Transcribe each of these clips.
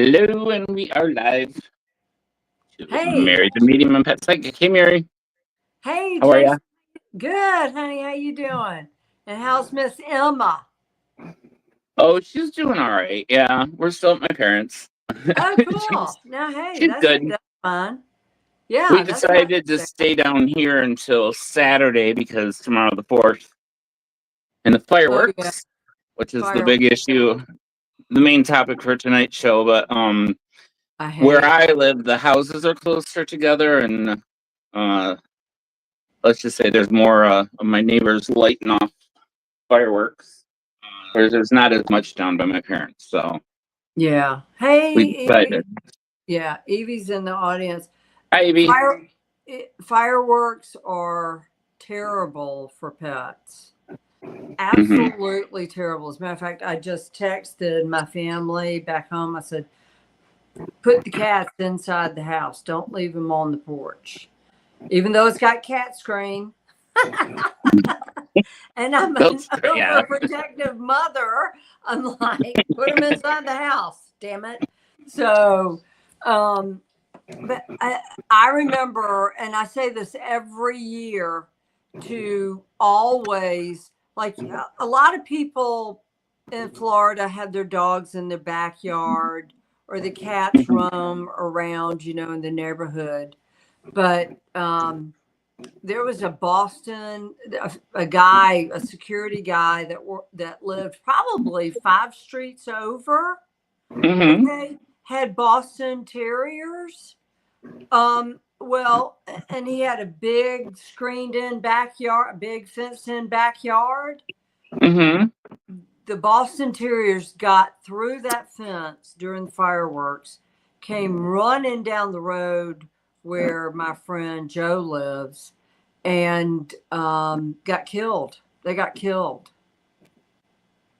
Hello, and we are live. Hey. Mary, the medium and pet psychic. Hey, Mary. Hey, How are Jason. you? Good, honey. How you doing? And how's Miss Emma? Oh, she's doing all right. Yeah, we're still at my parents'. Oh, cool. Now, hey, she's good. that's fun. Yeah, We that's decided to stay down here until Saturday because tomorrow the 4th. And the fireworks, which is the big issue, the main topic for tonight's show. But where I live, the houses are closer together, and let's just say there's more of my neighbors lighting off fireworks, whereas there's not as much down by my parents. So yeah. Hey, we decided. Yeah, Evie's in the audience. Hi, Evie. Fireworks are terrible for pets. Absolutely terrible. As a matter of fact, I just texted my family back home. I said, put the cats inside the house. Don't leave them on the porch. Even though it's got cat screen. And I'm an overprotective mother. I'm like, put them inside the house, damn it. So, but I remember, and I say this every year, to always, like, a lot of people in Florida have their dogs in their backyard, or the cats roam around, in the neighborhood. But there was a Boston, a security guy that lived probably 5 streets over. Okay, had Boston Terriers. Well, and he had a big screened-in backyard, big fenced-in backyard. The Boston Terriers got through that fence during the fireworks, came running down the road where my friend Joe lives, and got killed. They got killed.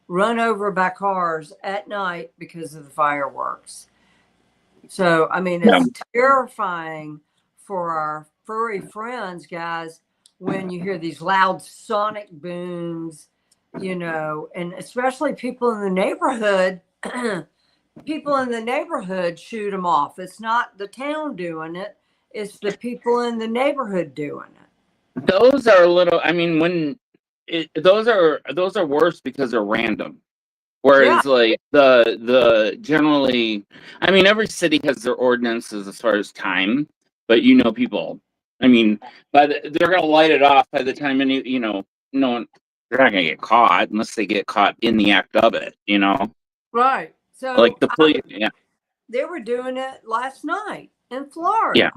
Run over by cars at night because of the fireworks. So, I mean, it's terrifying for our furry friends, guys, when you hear these loud sonic booms, and especially people in the neighborhood. People in the neighborhood shoot them off. It's not the town doing it. It's the people in the neighborhood doing it. Those are a little, I mean, those are worse because they're random. Whereas like the generally, I mean, every city has their ordinances as far as time, but people, I mean, they're gonna light it off by the time no one, they're not gonna get caught unless they get caught in the act of it, Right. So like the police, they were doing it last night in Florida. Yeah.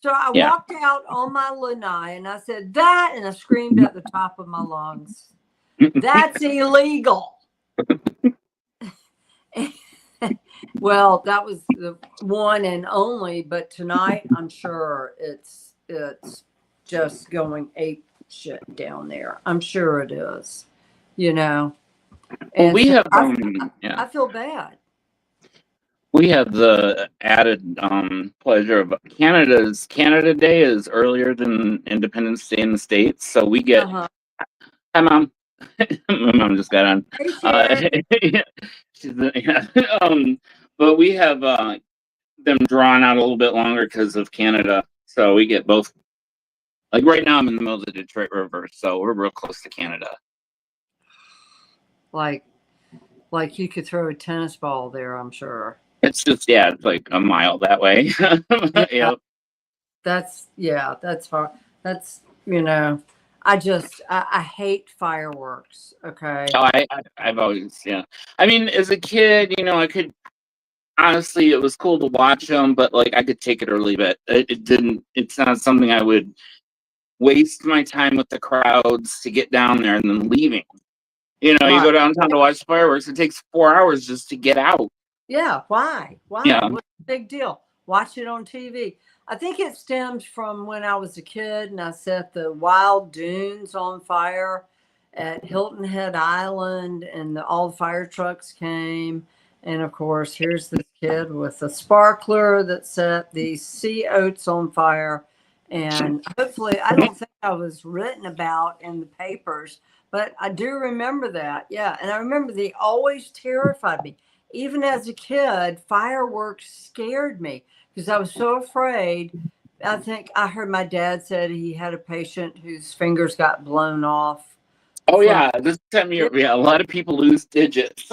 So I walked out on my lanai and I said that, and I screamed at the top of my lungs, "That's illegal." Well, that was the one and only, but tonight I'm sure it's just going ape shit down there. I'm sure it is, And we have I feel bad. We have the added pleasure of Canada Day is earlier than Independence Day in the States, so we get. Hi, Mom. My mom just got on. But we have them drawn out a little bit longer because of Canada, so we get both. Like right now, I'm in the middle of the Detroit River, so we're real close to Canada. Like you could throw a tennis ball there, I'm sure. It's just it's like a mile that way. Yeah. That's far. That's I hate fireworks. Okay. Oh, I've always I mean, as a kid, I could honestly, it was cool to watch them, but like I could take it or leave it. It's not something I would waste my time with the crowds to get down there and then leaving. You go downtown to watch fireworks. It takes 4 hours just to get out. Yeah. Why? Yeah. What's the big deal? Watch it on TV. I think it stems from when I was a kid and I set the wild dunes on fire at Hilton Head Island, and all the fire trucks came. And of course, here's this kid with a sparkler that set the sea oats on fire. And hopefully, I don't think I was written about in the papers, but I do remember that. Yeah. And I remember they always terrified me. even as a kid, fireworks scared me because I was so afraid. I think I heard my dad said he had a patient whose fingers got blown off. Oh From, yeah, this time of year, yeah, a lot of people lose digits.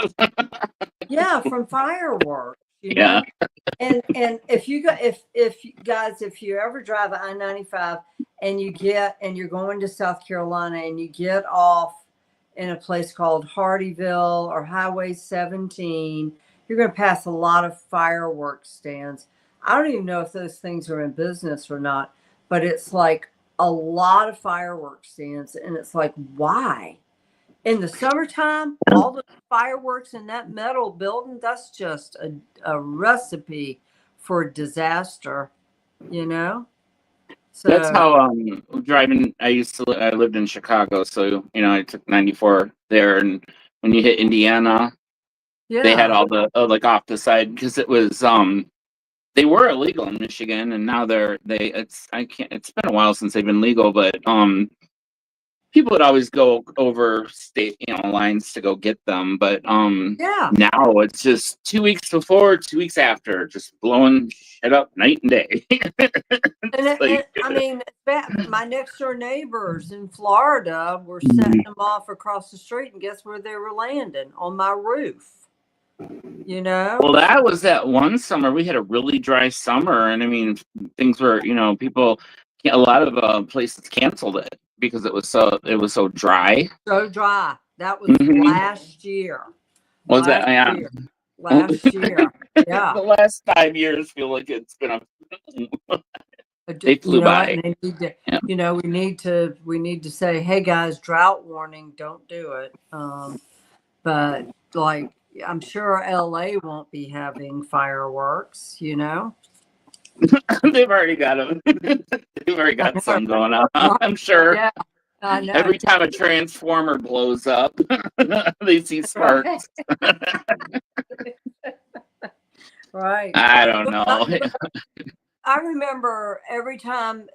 yeah, from fireworks, you Yeah. know. And if you go, if you guys, if you ever drive I-95 and you're going to South Carolina and you get off in a place called Hardyville or Highway 17, you're going to pass a lot of fireworks stands. I don't even know if those things are in business or not, but it's like a lot of fireworks stands, and it's like, why? In the summertime, all the fireworks in that metal building, that's just a recipe for disaster, you know? That's So, how driving. I lived in Chicago, so I took 94 there, and when you hit Indiana, they had yeah. all the like off the side because it was they were illegal in Michigan, and now it's been a while since they've been legal, but people would always go over state lines to go get them, but Yeah. now it's just 2 weeks before, 2 weeks after, just blowing shit up night and day. And I mean, my next door neighbors in Florida were setting them off across the street, and guess where they were landing? On my roof, you know? Well, that was that one summer. We had a really dry summer, and I mean, things were, a lot of places canceled it because it was so dry. So dry. That was Mhm. last year. Was that? Yeah. Last year. Yeah. The last 5 years feel like it's been they flew You know what? by. And they need to, Yeah. we need to say, hey guys, drought warning, don't do it. But like, I'm sure LA won't be having fireworks, you know? They've already got them. They've already got some going on. I'm sure. Yeah, I know. Every time a transformer blows up, they see sparks. Right. I don't know. I remember every time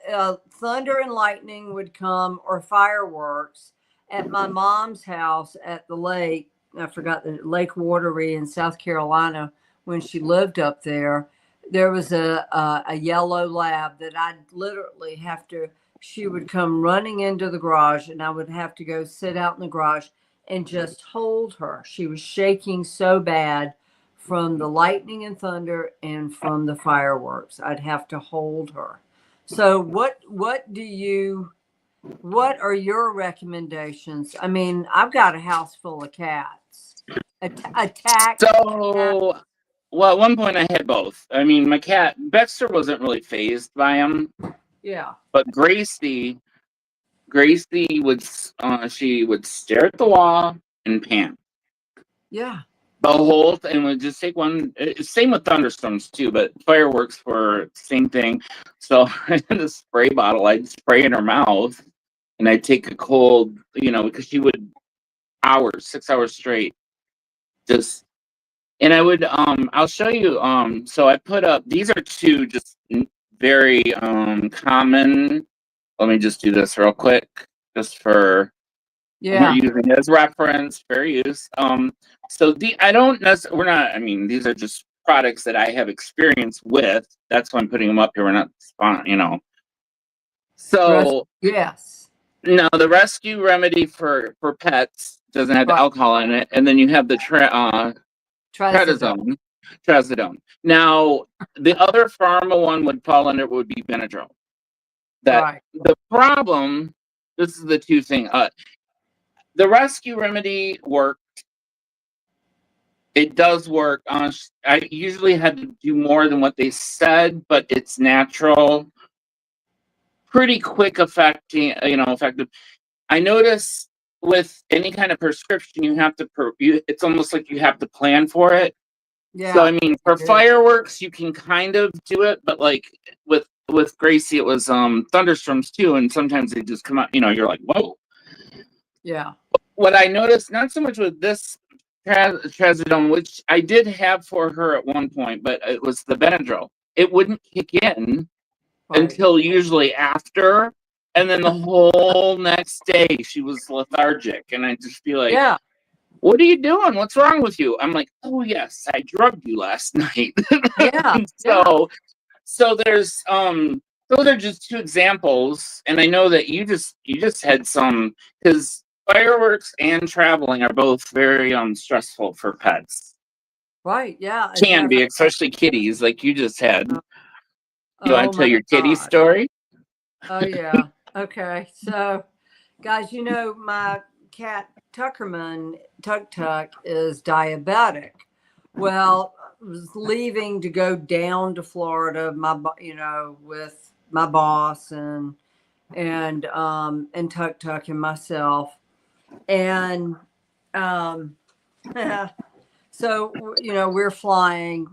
thunder and lightning would come or fireworks at my mom's house at the lake. I forgot the Lake Watery in South Carolina when she lived up there. There was a yellow lab that I'd literally have to. She would come running into the garage, and I would have to go sit out in the garage and just hold her. She was shaking so bad from the lightning and thunder and from the fireworks. I'd have to hold her. So what are your recommendations? I mean, I've got a house full of cats. Attack. So, well, at one point I had both. I mean, my cat Baxter wasn't really phased by them. Yeah. But Gracie would she would stare at the wall and pant. Yeah. The whole thing would just take one. Same with thunderstorms too, but fireworks were same thing. So I had a spray bottle. I'd spray in her mouth, and I'd take a cold, because she would 6 hours straight, just. And I would, I'll show you. So I put up. These are two just very common. Let me just do this real quick, just for. Yeah. We're using it as reference, fair use. So I don't necessarily, I mean, these are just products that I have experience with. That's why I'm putting them up here. We're not So yes. no, the rescue remedy for pets doesn't have the alcohol in it, and then you have the trazodone. Now the other pharma one would fall under would be Benadryl. The problem. This is the two thing. The rescue remedy worked. It does work. I usually had to do more than what they said, but it's natural, pretty quick effective. I notice with any kind of prescription, you have to. It's almost like you have to plan for it. Yeah. So I mean, for fireworks, you can kind of do it, but like with Gracie, it was thunderstorms too, and sometimes they just come out. You're like, whoa. Yeah. What I noticed, not so much with this trazodone, which I did have for her at one point, but it was the Benadryl. It wouldn't kick in until usually after, and then the whole next day she was lethargic, and I'd just be like, yeah. what are you doing? What's wrong with you? I'm like, oh yes, I drugged you last night. Yeah. So there's those are just two examples, and I know that you just had some, because fireworks and traveling are both very stressful for pets. Right. Yeah. Can be, especially kitties, like you just had. You want to tell your kitty story? Oh yeah. Okay. So, guys, my cat Tuckerman, Tuck is diabetic. Well, I was leaving to go down to Florida, with my boss and Tuck and myself, and so we're flying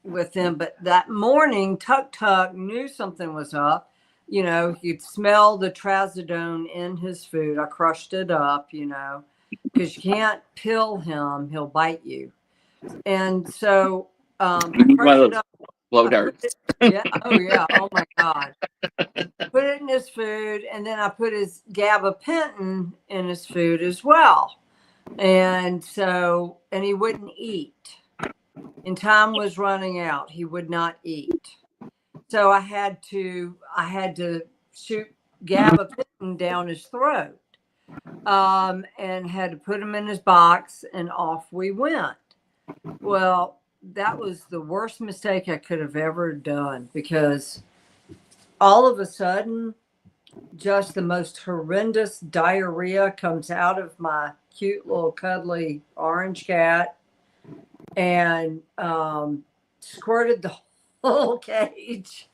with them. But that morning, Tuck knew something was up. You'd smell the trazodone in his food. I crushed it up, because you can't pill him; he'll bite you. And so I crushed it up. Blow darts. Yeah. Oh yeah. Oh my God. Put it in his food, and then I put his gabapentin in his food as well. And he wouldn't eat. And time was running out. He would not eat. So I had to shoot gabapentin down his throat, and had to put him in his box, and off we went. Well, that was the worst mistake I could have ever done, because all of a sudden, just the most horrendous diarrhea comes out of my cute little cuddly orange cat, and squirted the whole cage.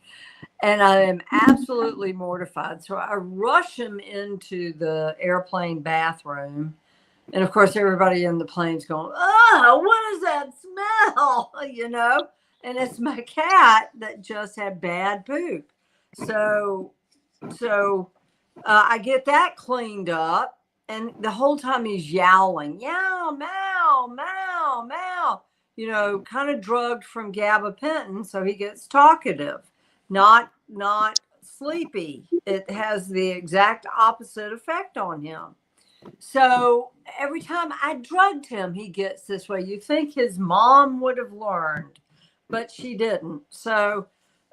And I am absolutely mortified. So I rush him into the airplane bathroom. And of course, everybody in the plane's going, oh, what is that smell? And it's my cat that just had bad poop. So I get that cleaned up. And the whole time he's yowling, yow, meow, meow, meow, kind of drugged from gabapentin. So he gets talkative, not sleepy. It has the exact opposite effect on him. So every time I drugged him, he gets this way. You think his mom would have learned, but she didn't. So,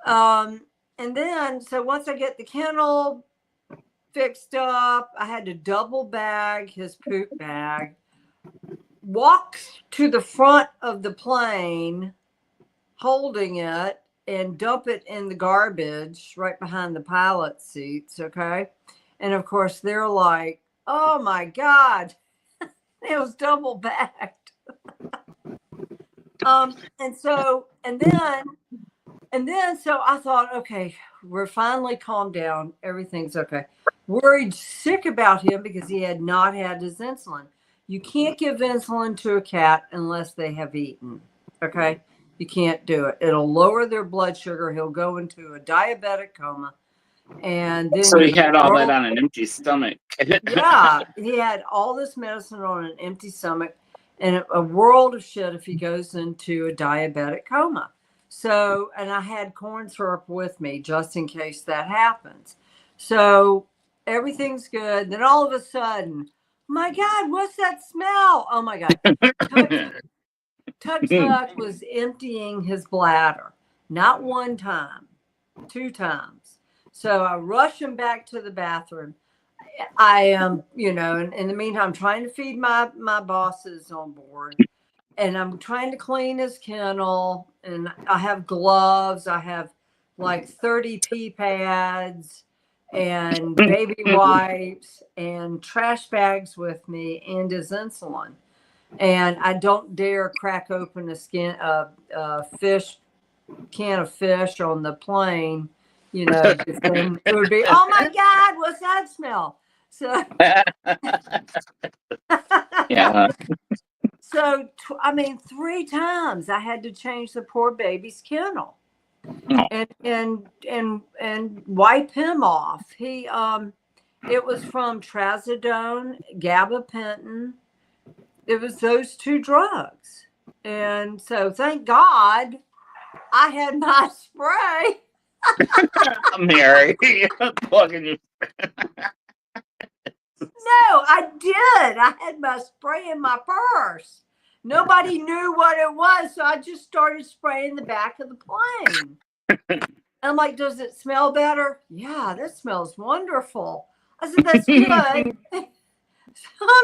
and then, once I get the kennel fixed up, I had to double bag his poop bag, walk to the front of the plane holding it, and dump it in the garbage right behind the pilot seats. Okay. And of course, they're like, oh my God, it was double bagged. And then so I thought, okay, we're finally calmed down. Everything's okay. Worried sick about him because he had not had his insulin. You can't give insulin to a cat unless they have eaten. Okay. You can't do it. It'll lower their blood sugar. He'll go into a diabetic coma. And then so he had all that on an empty stomach. Yeah, he had all this medicine on an empty stomach, and a world of shit if he goes into a diabetic coma. So, and I had corn syrup with me just in case that happens. So everything's good. Then all of a sudden, my God, what's that smell? Oh my God. Tuck was emptying his bladder, not one time, 2 times. So I rush him back to the bathroom. I am, in the meantime, trying to feed my bosses on board, and I'm trying to clean his kennel, and I have gloves. I have like 30 pee pads and baby wipes and trash bags with me, and his insulin. And I don't dare crack open a fish can of fish on the plane, then it would be, oh my God, what's that smell? So, yeah. So, 3 times I had to change the poor baby's kennel, and wipe him off. He, it was from trazodone, gabapentin. It was those 2 drugs, and so thank God I had my spray. Mary, plugging you. No, I did. I had my spray in my purse. Nobody knew what it was, so I just started spraying the back of the plane. I'm like, does it smell better? Yeah, that smells wonderful. I said, that's good. I'm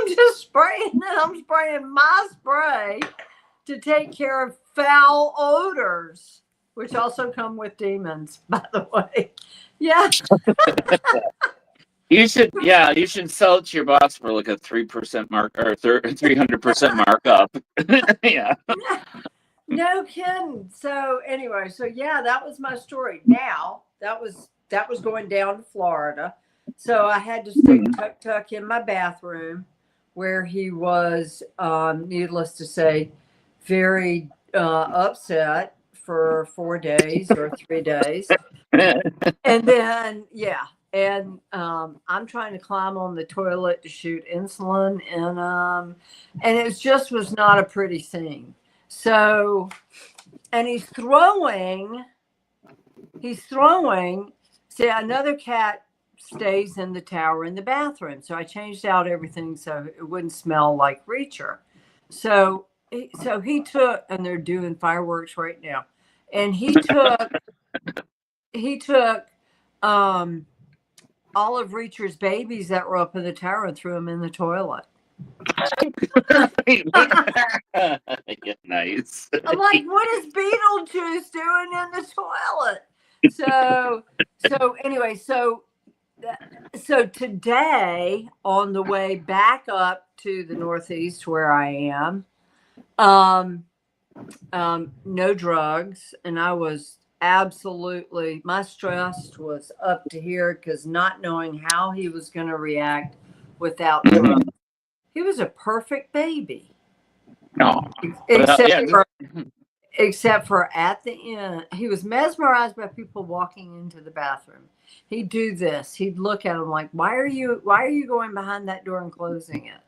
just spraying it. I'm spraying my spray to take care of foul odors, which also come with demons, by the way. Yeah. You should sell it to your boss for like a 3% mark or 300% markup. Yeah. No kidding. So anyway, yeah, that was my story. Now that was going down to Florida. So I had to stick Tuck in my bathroom where he was, needless to say, very upset for 4 days or 3 days. And then, and I'm trying to climb on the toilet to shoot insulin, and it just was not a pretty scene. So, and he's throwing. See, another cat stays in the tower in the bathroom. So I changed out everything so it wouldn't smell like Reacher. So he took, and they're doing fireworks right now, and he took all of Reacher's babies that were up in the tower and threw them in the toilet. Nice. I'm like, what is Beetlejuice doing in the toilet? So anyway, so today on the way back up to the Northeast where I am, no drugs, and I was absolutely, my stress was up to here because not knowing how he was going to react without drugs. He was a perfect baby. No. Except for at the end, he was mesmerized by people walking into the bathroom. He'd do this. He'd look at them like, why are you going behind that door and closing it?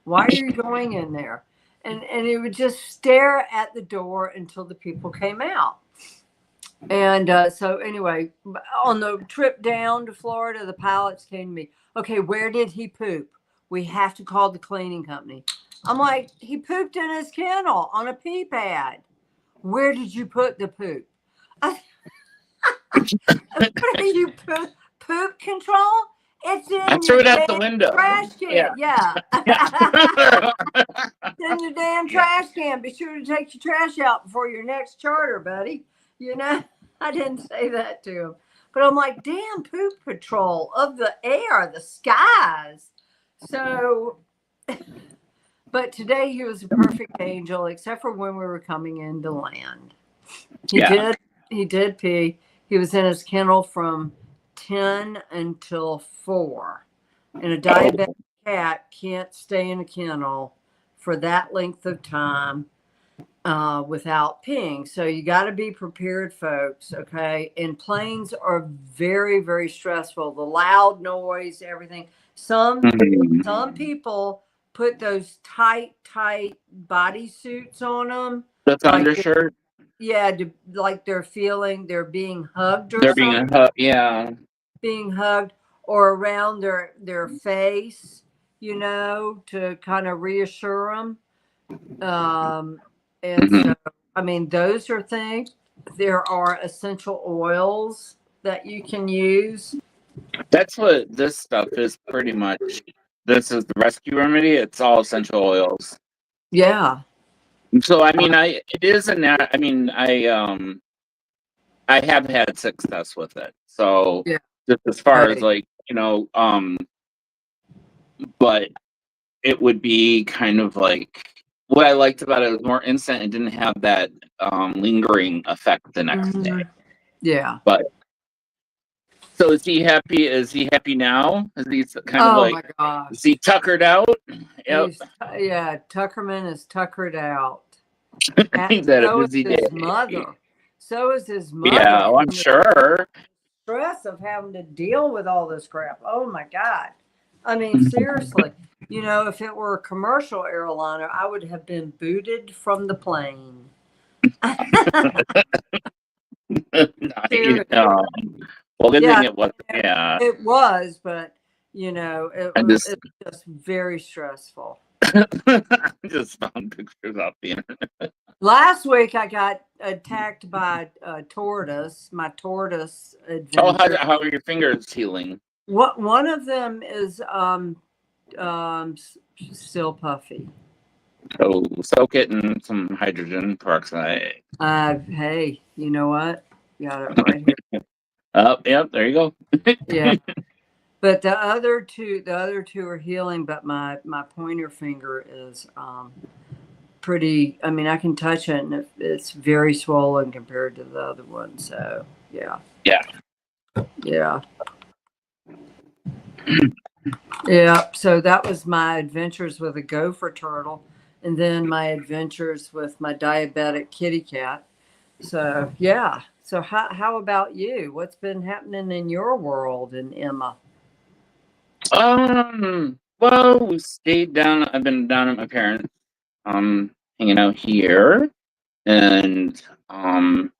Why are you going in there? And he would just stare at the door until the people came out. And so anyway, on the trip down to Florida, the pilots came to me. Okay, where did he poop? We have to call the cleaning company. I'm like, he pooped in his kennel on a pee pad. Where did you put the poop? What are you, poop control? It's in I threw it out the window. Trash can. Yeah. It's in your damn trash can. Be sure to take your trash out before your next charter, buddy. You know, I didn't say that to him. But I'm like, damn, poop patrol of the air, the skies. So, but today he was a perfect angel, except for when we were coming into land. He did pee. He was in his kennel from 10 until 4. And a diabetic cat can't stay in a kennel for that length of time without peeing. So you got to be prepared, folks. Okay. And planes are very, very stressful. The loud noise, everything. Some people put those tight body suits on them. That's undershirt. Yeah, like they're being hugged or they're something. Being hugged or around their face, you know, to kind of reassure them. So, I mean, those are things. There are essential oils that you can use. That's what this stuff is pretty much. This is the rescue remedy. It's all essential oils. Yeah. So I mean, I have had success with it. So just as far as like, you know, but it would be kind of like what I liked about it was more instant. It didn't have that lingering effect the next day. Yeah. But so is he happy? Is he happy now? Is he kind of like? My gosh. Is he tuckered out? Yep. Tuckerman is tuckered out. He's had a So busy day. So is his mother. Yeah, I'm sure. Stress of having to deal with all this crap. Oh my God. I mean, seriously. You know, if it were a commercial airliner, I would have been booted from the plane. Well, good thing it was. Yeah. It was, but it I was just just very stressful. just found pictures off the internet. Last week I got attacked by a tortoise. My tortoise Oh, adventure. how are your fingers healing? What one of them is still puffy. So soak it in some hydrogen peroxide. Hey, you know what? Got it right here. Oh, yep, there you go. Yeah. But the other two are healing, but my pointer finger is pretty. I mean, I can touch it, and it's very swollen compared to the other one. So yeah, Yeah. yeah, yeah. So that was my adventures with a gopher turtle, and then my adventures with my diabetic kitty cat. So yeah. So how about you? What's been happening in your world, and Emma? Well, we stayed down. I've been down at my parents, hanging out here, and kind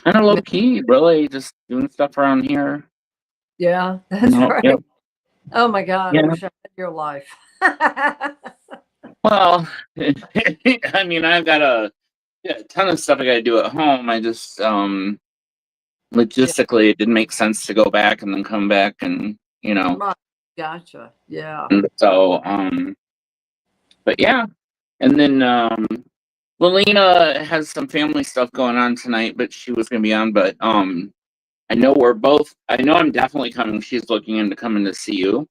of low key, really, just doing stuff around here. Yeah, that's right. Yep. Oh my God, I Yeah. wish I had your life. Well, I mean, I've got a ton of stuff I got to do at home. I just logistically, it didn't make sense to go back and then come back, and Right. Gotcha. Yeah. and so but yeah, and then Lelena has some family stuff going on tonight, but she was gonna be on, but I know I'm definitely coming. She's looking into coming to see you.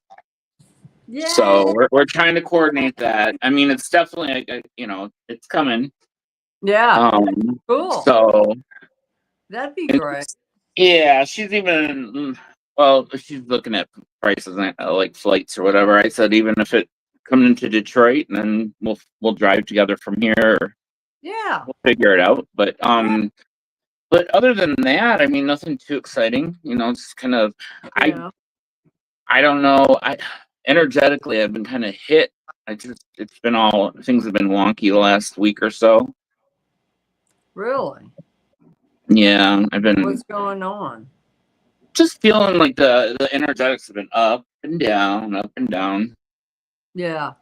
Yeah. So we're trying to coordinate that. I mean, it's definitely it's coming. Yeah. Cool. So That'd be great. yeah, she's even well, she's looking at prices like flights or whatever. I said even if it comes into Detroit, and then we'll drive together from here. Yeah. We'll figure it out. But other than that, I mean, nothing too exciting. It's kind of Yeah. I don't know. Energetically, I've been kind of hit. It's been all things have been wonky the last week or so. Really? Yeah, I've been What's going on? just feeling like the energetics have been up and down, up and down. Yeah.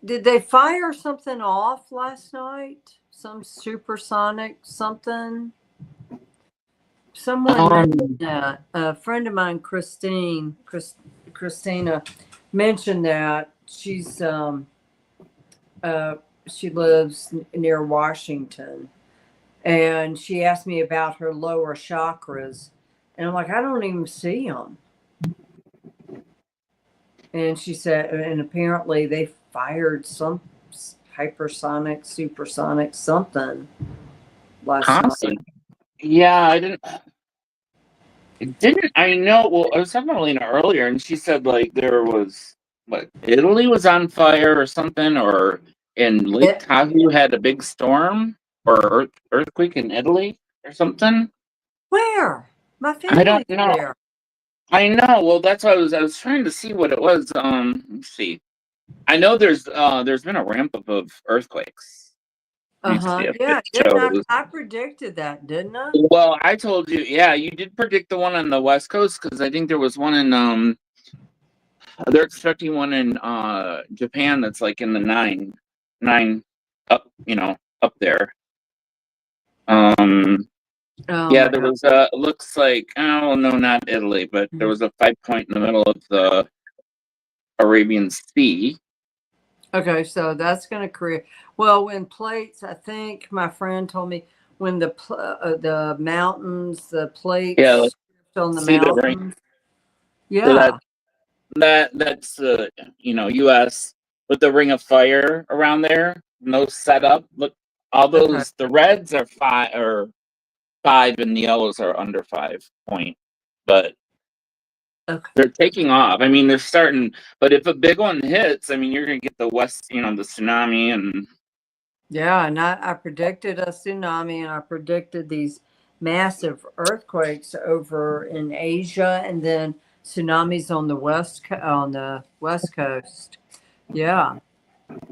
Did they fire something off last night? Some supersonic something? Someone mentioned that. A friend of mine, Christina, mentioned that she's she lives near Washington, and she asked me about her lower chakras, and I'm like, I don't even see them. And she said, and apparently they fired some hypersonic, supersonic something last Constant. night. Yeah, I didn't. It didn't. I know. Well, I was talking to Lena earlier, and she said like there was Italy was on fire or something, or in Lake Tahoe had a big storm or earthquake in Italy or something. Where? My I don't family's know. there. I know. Well, that's why I was trying to see what it was. Let's see. I know there's been a ramp up of earthquakes. Yeah, didn't I predicted that, didn't I? Well, I told you, yeah, you did predict the one on the West Coast, because I think there was one in they're expecting one in Japan that's like in the nine up, up there. Yeah, there was looks like, oh no, not Italy, but there was a 5 point in the middle of the Arabian Sea. Okay, so that's going to create. Well, when plates, I think my friend told me when the mountains, the plates on the mountains. Right? Yeah. So that's U.S. with the Ring of Fire around there. No setup. Look, all those the reds are 5 and the yellows are under 5 point, but they're taking off. I mean, they're starting. But if a big one hits, I mean, you're gonna get the west, the tsunami and. Yeah, and I predicted a tsunami, and I predicted these massive earthquakes over in Asia, and then tsunamis on the west coast. Yeah,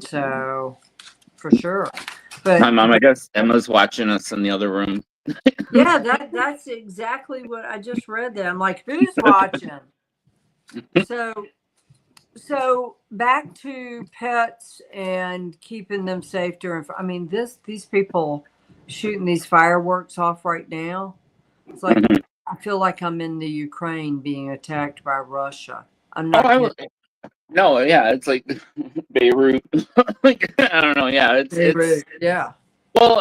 so for sure. But Hi, Mom. I guess Emma's watching us in the other room. Yeah, that's exactly what I just read. That I'm like, who's watching? So back to pets and keeping them safe during. I mean, these people shooting these fireworks off right now. It's like Mhm. I feel like I'm in the Ukraine being attacked by Russia. I'm Oh, not kidding. no, yeah, it's like Beirut. Like, I don't know. Yeah, it's Yeah. well,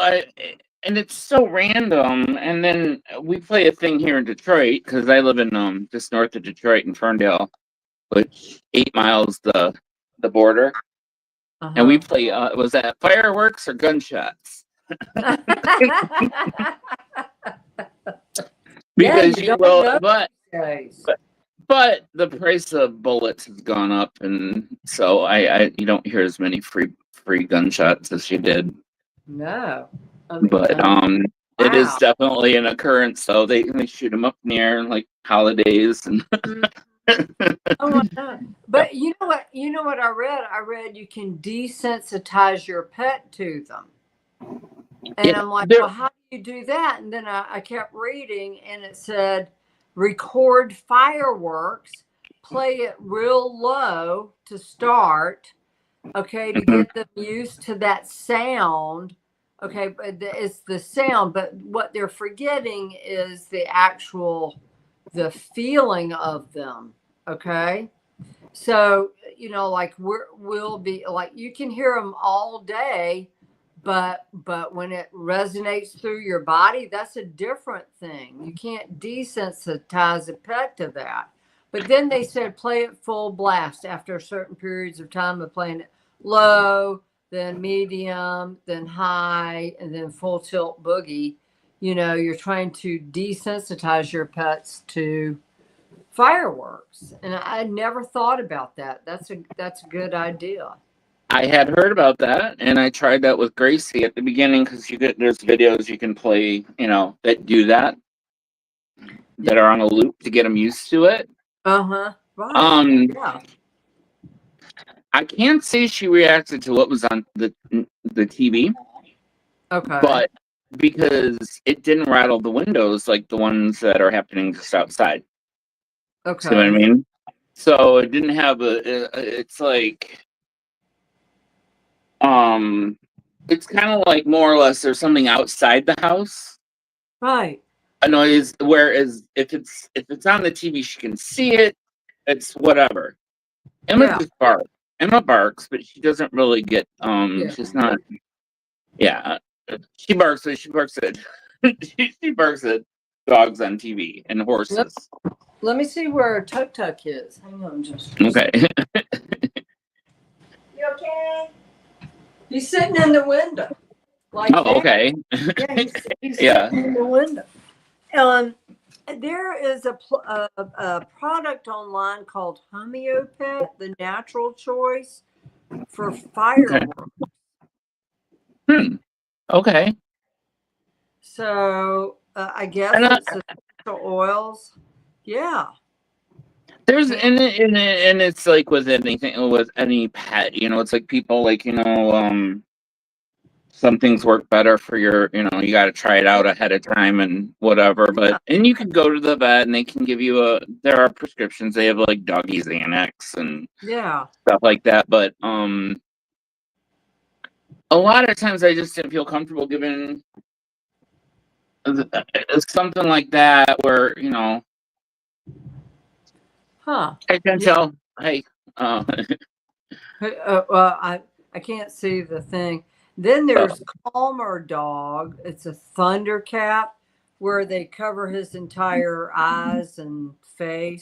and it's so random. And then we play a thing here in Detroit because I live in just north of Detroit in Ferndale, which 8 miles the border, and we Uh-huh. play. Was that fireworks or gunshots? Yeah, Because you you don't roll, know but these days. but the price of bullets has gone up, and so I you don't hear as many free gunshots as you did. No. But it is Wow. definitely an occurrence. So they shoot them up in the air like holidays and. Oh, I know. But you know what? You know what I read? I read you can desensitize your pet to them. And Yeah, I'm like, there. well, how do you do that? And then I kept reading and it said record fireworks, play it real low to start, okay, to Mhm. get them used to that sound. Okay, but it's the sound, but what they're forgetting is the feeling of them. Okay. So, like we'll be like you can hear them all day, but when it resonates through your body, that's a different thing. You can't desensitize a pet to that. But then they said play it full blast after certain periods of time of playing it low, then medium, then high, and then full tilt boogie. You're trying to desensitize your pets to fireworks, and I never thought about that. That's a good idea. I had heard about that, and I tried that with Gracie at the beginning because there's videos you can play, that do that Yeah. that are on a loop to get them used to it. Uh-huh. Right. Um, Yeah. I can't say she reacted to what was on the TV, Okay. but because it didn't rattle the windows like the ones that are happening just outside. See what I Okay. mean? So it didn't have it's like um it's kind of like more or less there's something outside the house, Right. a noise, whereas if it's on the TV she can see it. It's whatever. Emma Yeah. just barks. Emma barks, but she doesn't really get Yeah. she's not. Yeah, she barks, but she barks at she barks at dogs on TV and Let, horses. let me see where Tuk Tuk is. Hang on just for a Okay. second. You okay? He's sitting in the window. Like Oh, that. okay. Yeah, he's Yeah. sitting in the window. Um, there is a product online called Homeopet, the natural choice for Okay. fireworks. Okay. So I guess And it's essential oils. Yeah. there's Can and it's like with anything with any pet, it's like people like some things work better for you got to try it yeah, out ahead of time and whatever. yeah, And you can go to the vet and they can give you there are prescriptions. They have like doggy Xanax and yeah. stuff like that. But a lot of times I just didn't feel comfortable giving something like that where Huh. I can Yeah. tell. Hey, uh, Well, I can't see the thing. Then there's Calmer Dog. It's a thunder cap where they cover his entire eyes and face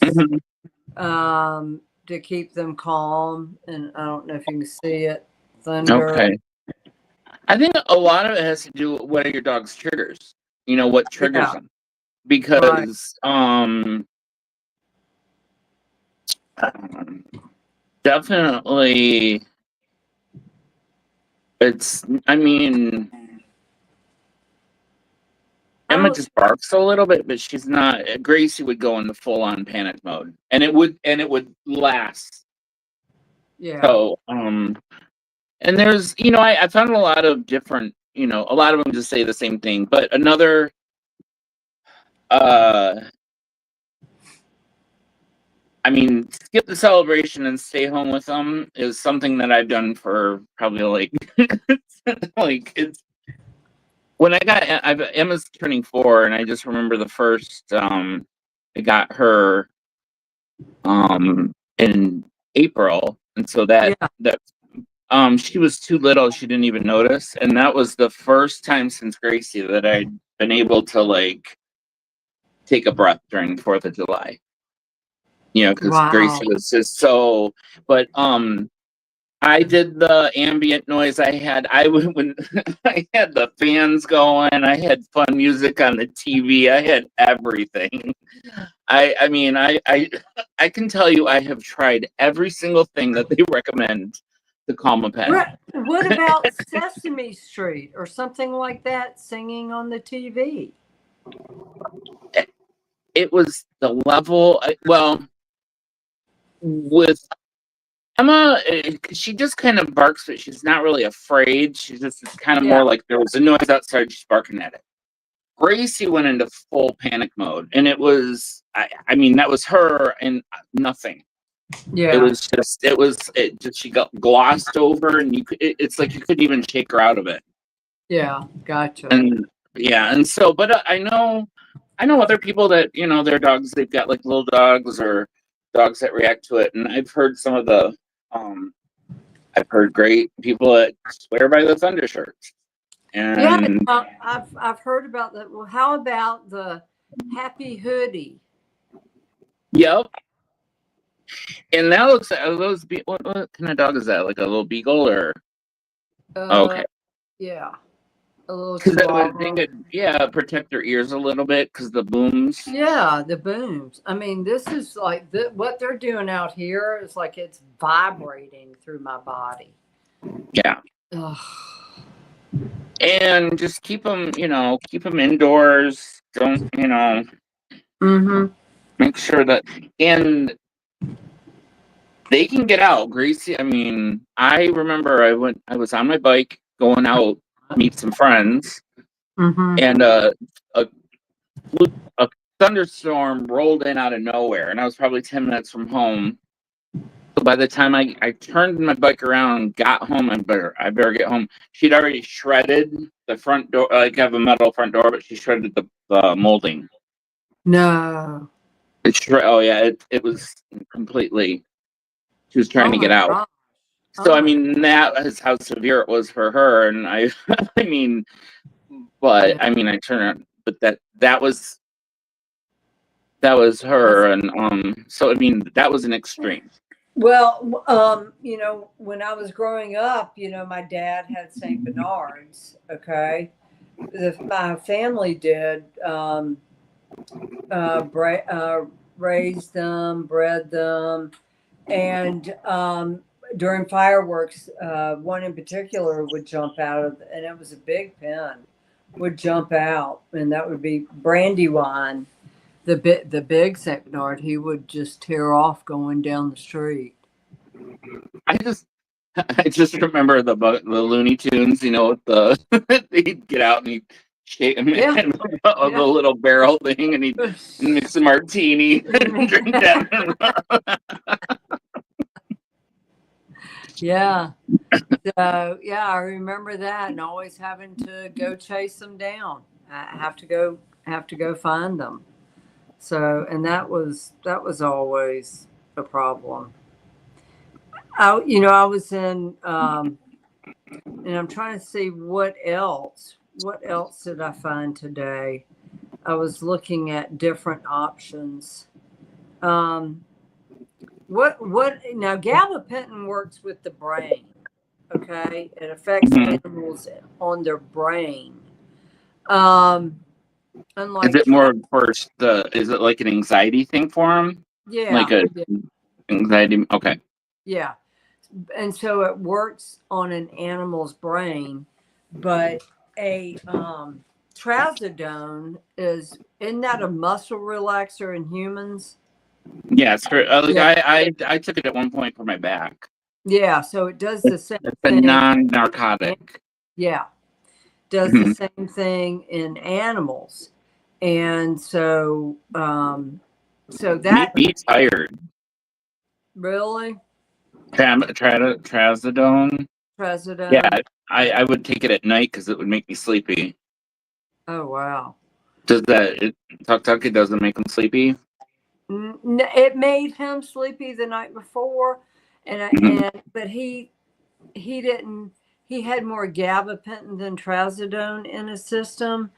to keep them calm. And I don't know if you can see it. Thunder. okay. I think a lot of it has to do with what are your dog's triggers. What triggers Yeah. them Right. because definitely I mean I Emma don't. just barks a little bit, but she's not. Gracie would go into full on panic mode, and it would last. Yeah. So and there's I found a lot of different a lot of them just say the same thing, but another uh I mean, skip the celebration and stay home with them is something that I've done for probably like, like it's when Emma's turning 4, and I just remember the first, I got her, in April, and so that Yeah. she was too little, she didn't even notice, and that was the first time since Gracie that I'd been able to like take a breath during the 4th of July. You know, because Wow. Gracie was just so. But I did the ambient noise. I would when I had the fans going. I had fun music on the TV. I had everything. I mean, I can tell you, I have tried every single thing that they recommend to calm a pet. What about Sesame Street or something like that, singing on the TV? It was the level. Well, with Emma, she just kind of barks, but she's not really afraid. She's just kind of more like there was a noise outside, she's barking at it. Gracie went into full panic mode, and it was, I mean, that was her and nothing. Yeah. It just, she got glossed over, and it's like you couldn't even shake her out of it. Yeah, gotcha. And yeah, and so, but I know other people that, you know, their dogs, they've got like little dogs or dogs that react to it, and I've heard some of the, I've heard great people that swear by the thunder shirts. And yeah, I've heard about that. Well, how about the Happy Hoodie? Yep. And that looks like what kind of dog is that? Like a little beagle or? Okay. Yeah. A little Because I would think protect their ears a little bit because the booms. Yeah, the booms. I mean, this is like what they're doing out here is like it's vibrating through my body. Yeah. Ugh. And just keep them indoors. Don't, make sure that, and they can get out. Gracie, I mean, I remember I was on my bike going out, meet some friends, and a thunderstorm rolled in out of nowhere, and I was probably 10 minutes from home. So by the time I turned my bike around and got home, I better get home. She'd already shredded the front door. Like, I have a metal front door, but she shredded the molding. No. It was completely. She was trying to get out. God. So I mean, that is how severe it was for her, and I mean, but I mean, I turned, but that was her, and so I mean, that was an extreme. Well, when I was growing up, my dad had St. Bernards. Okay, my family did raised them, bred them, and during fireworks, one in particular would jump out and it was a big pen, would jump out, and that would be Brandywine. The big Saint Bernard, he would just tear off going down the street. I just remember the Looney Tunes, he'd get out and he'd shake him in the little barrel thing, and he'd mix a martini and drink that. Yeah. So I remember that, and always having to go chase them down. I have to go find them. So, and that was always a problem. I was in, and I'm trying to see what else did I find today? I was looking at different options. What now? Gabapentin works with the brain. Okay, it affects animals on their brain. Unlike, is it more is it like an anxiety thing for them? Yeah. Like anxiety. Okay. Yeah. And so it works on an animal's brain, but a trazodone isn't that a muscle relaxer in humans? Yeah, it's for I took it at one point for my back. Yeah, so it does the same it's thing. A non-narcotic. Yeah. Does the same thing in animals. And so that be tired. Really? Trazodone. Yeah, President? I would take it at night because it would make me sleepy. Oh, wow. Does Tuck, it doesn't make him sleepy? It made him sleepy the night before, but he didn't. He had more gabapentin than trazodone in his system,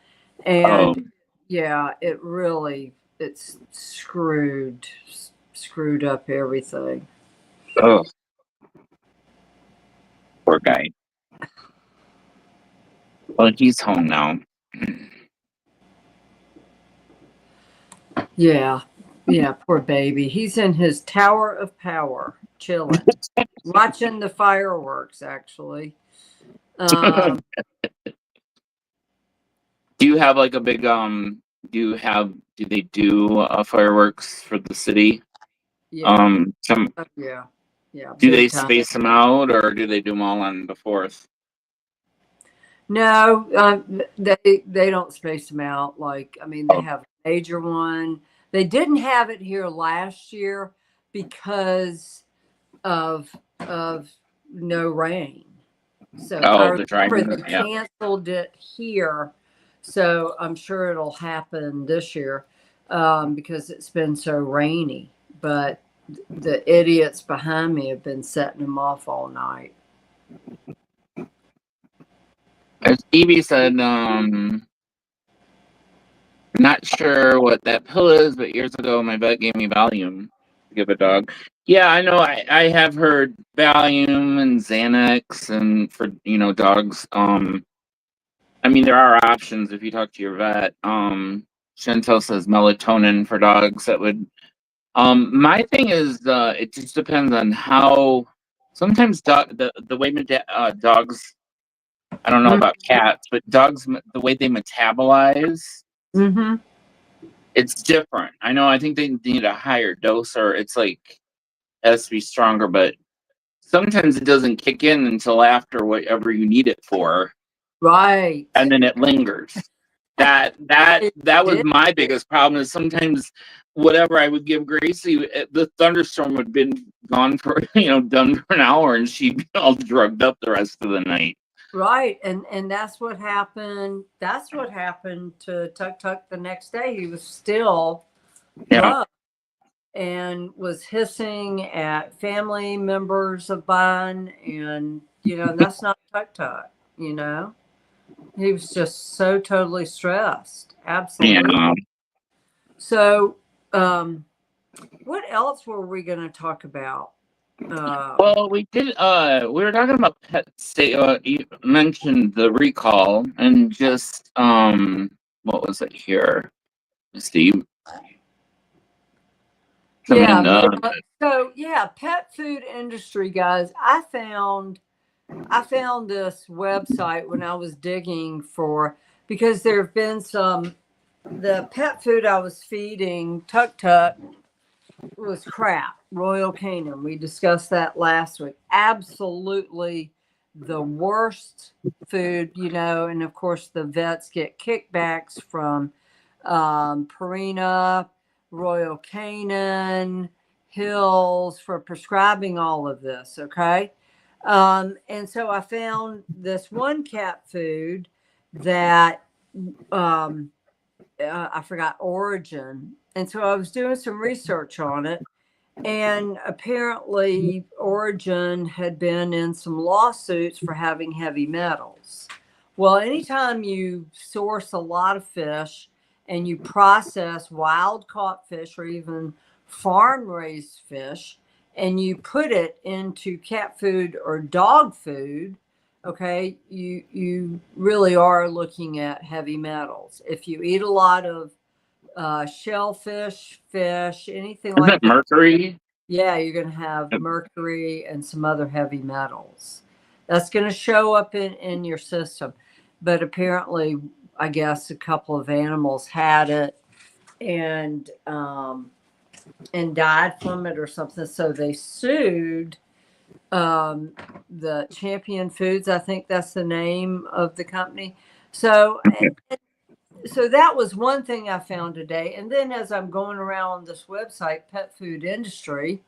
Oh, and yeah, it's screwed up everything. oh, poor guy. Well, he's home now. Yeah, poor baby. He's in his tower of power, chilling, watching the fireworks. Actually, Do you have like a big do they do fireworks for the city? yeah, Some yeah, do they big time. space them out or do they do them all on the 4th? No, they don't space them out. Like, I mean, they have a major one. They didn't have it here last year because of no rain. So I The dry remember they yeah. canceled it here. So I'm sure it'll happen this year because it's been so rainy. But the idiots behind me have been setting them off all night. As Evie said, not sure what that pill is, but years ago my vet gave me Valium to give a dog. Yeah, I know. I have heard Valium and Xanax, and for dogs. I mean, there are options if you talk to your vet. Chantel says melatonin for dogs. That would. My thing is, it just depends on how. Sometimes the way dogs. I don't know about cats, but dogs, the way they metabolize. Mm-hmm. It's different. I know. I think they need a higher dose, or it's like it has to be stronger. But sometimes it doesn't kick in until after whatever you need it for, Right. and then it lingers. That was my biggest problem. Is sometimes whatever I would give Gracie, the thunderstorm would have been gone for done for an hour, and she'd be all drugged up the rest of the night. Right, and that's what happened. That's what happened to Tuck the next day. He was still drugged and was hissing at family members of mine, and that's not Tuck. He was just so totally stressed. Absolutely. Yeah. So, what else were we going to talk about? Well, we did. We were talking about pet state. You mentioned the recall, and just what was it here, Steve? Pet food industry, guys. I found this website when I was digging because there have been the pet food I was feeding Tuck was crap. Royal Canin. We discussed that last week. Absolutely the worst food, and of course the vets get kickbacks from Purina, Royal Canin, Hills for prescribing all of this. Okay. And so I found this one cat food that I forgot origin. And so I was doing some research on it. And apparently, Origin had been in some lawsuits for having heavy metals. Well, anytime you source a lot of fish and you process wild caught fish or even farm raised fish, and you put it into cat food or dog food, okay, you really are looking at heavy metals. If you eat a lot of shellfish, fish, anything like that. Mercury? Yeah, you're going to have mercury and some other heavy metals. That's going to show up in your system. But apparently, I guess a couple of animals had it and died from it or something. So they sued the Champion Foods. I think that's the name of the company. So that was one thing I found today. And then as I'm going around this website, Pet Food Industry,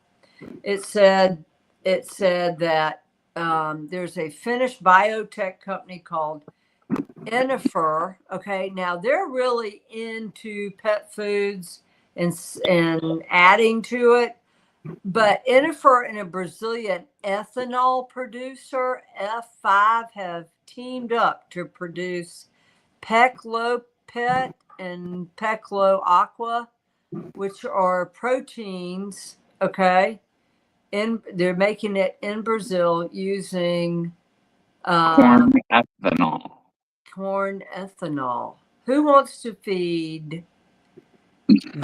It said that there's a Finnish biotech company called Enifer. Okay, now they're really into pet foods and adding to it. But Enifer and a Brazilian ethanol producer, F5, have teamed up to produce Peclo Pet and Peclo Aqua, which are proteins. Okay, they're making it in Brazil using Corn ethanol. Corn ethanol. Who wants to feed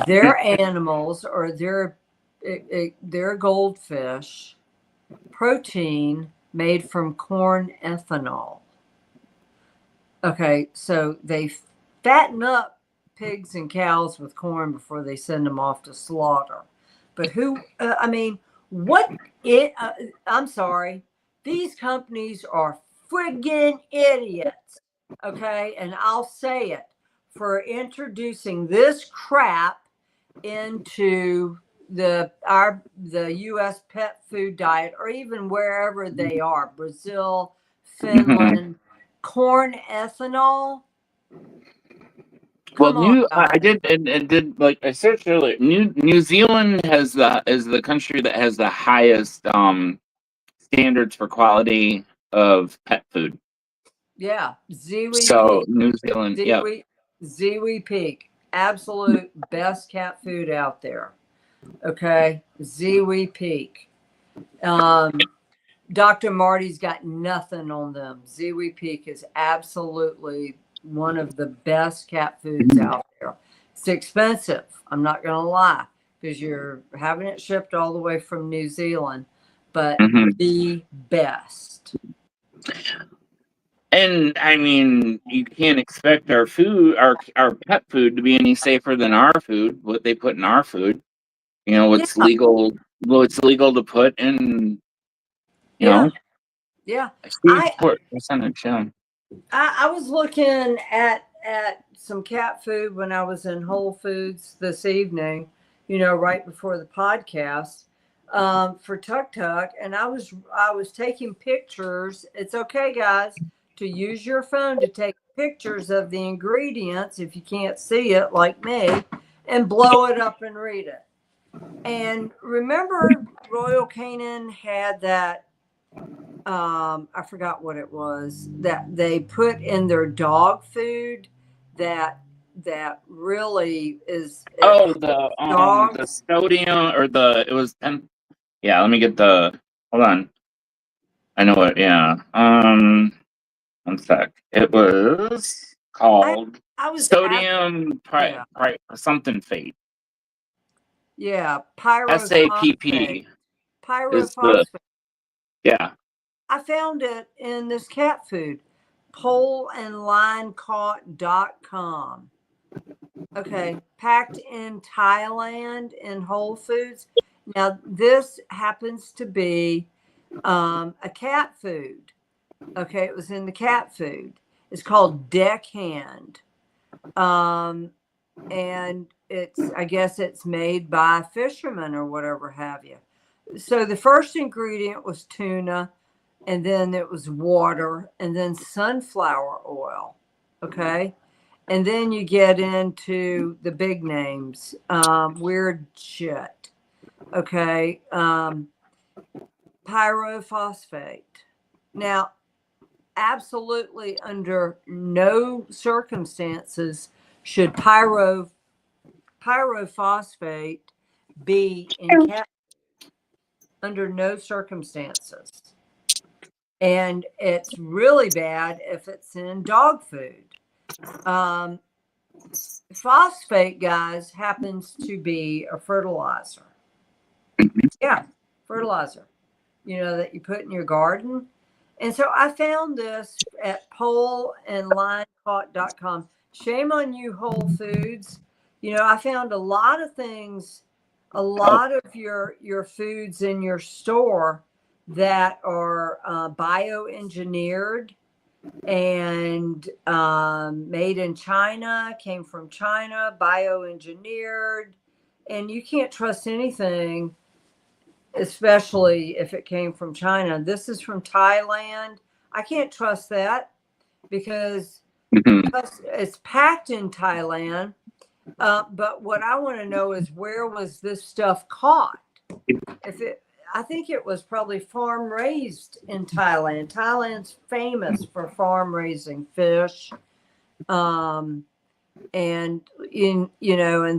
their animals or their goldfish protein made from corn ethanol? Okay, so they fatten up pigs and cows with corn before they send them off to slaughter. But I'm sorry, these companies are friggin' idiots. Okay, and I'll say it, for introducing this crap into the U.S. pet food diet, or even wherever they are, Brazil, Finland. Corn ethanol. Well, Come on, I did like I searched earlier. New Zealand is the country that has the highest standards for quality of pet food. Yeah, Ziwi So Peak. New Zealand, yep. Ziwi Peak, absolute best cat food out there. Okay, Ziwi Peak. Dr. Marty's got nothing on them. Ziwi Peak is absolutely one of the best cat foods out there. It's expensive, I'm not going to lie, because you're having it shipped all the way from New Zealand, but the best. And I mean, you can't expect our food, our pet food, to be any safer than our food. What they put in our food, what's legal, what's legal to put in, Yeah. a huge percentage. Yeah. I was looking at some cat food when I was in Whole Foods this evening, right before the podcast, for Tuk Tuk, and I was taking pictures. It's okay, guys, to use your phone to take pictures of the ingredients if you can't see it like me, and blow it up and read it. And remember, Royal Canin had that, I forgot what it was, that they put in their dog food that really is the sodium, or it was yeah, let me get hold on, I know it. Yeah, one sec. It was called sodium something fate. Yeah, SAPP. Pyrophosphate. Yeah. I found it in this cat food, poleandlinecaught.com. Okay, packed in Thailand in Whole Foods. Now, this happens to be a cat food. Okay, it was in the cat food. It's called Deckhand. And I guess it's made by fishermen or whatever have you. So the first ingredient was tuna, and then it was water, and then sunflower oil. Okay. And then you get into the big names, weird shit. Okay. Pyrophosphate. Now, absolutely under no circumstances should pyrophosphate be in cat food. Under no circumstances. And it's really bad if it's in dog food. Phosphate, guys, happens to be a fertilizer. Yeah, fertilizer, that you put in your garden. And so I found this at poleandlinecaught.com. Shame on you, Whole Foods. I found a lot of things, a lot of your foods in your store that are bioengineered and made in China, came from China, bioengineered, and you can't trust anything especially if it came from China. This is from Thailand. I can't trust that because it's packed in Thailand. But what I want to know is, where was this stuff caught? I think it was probably farm raised in Thailand. Thailand's famous for farm raising fish. And and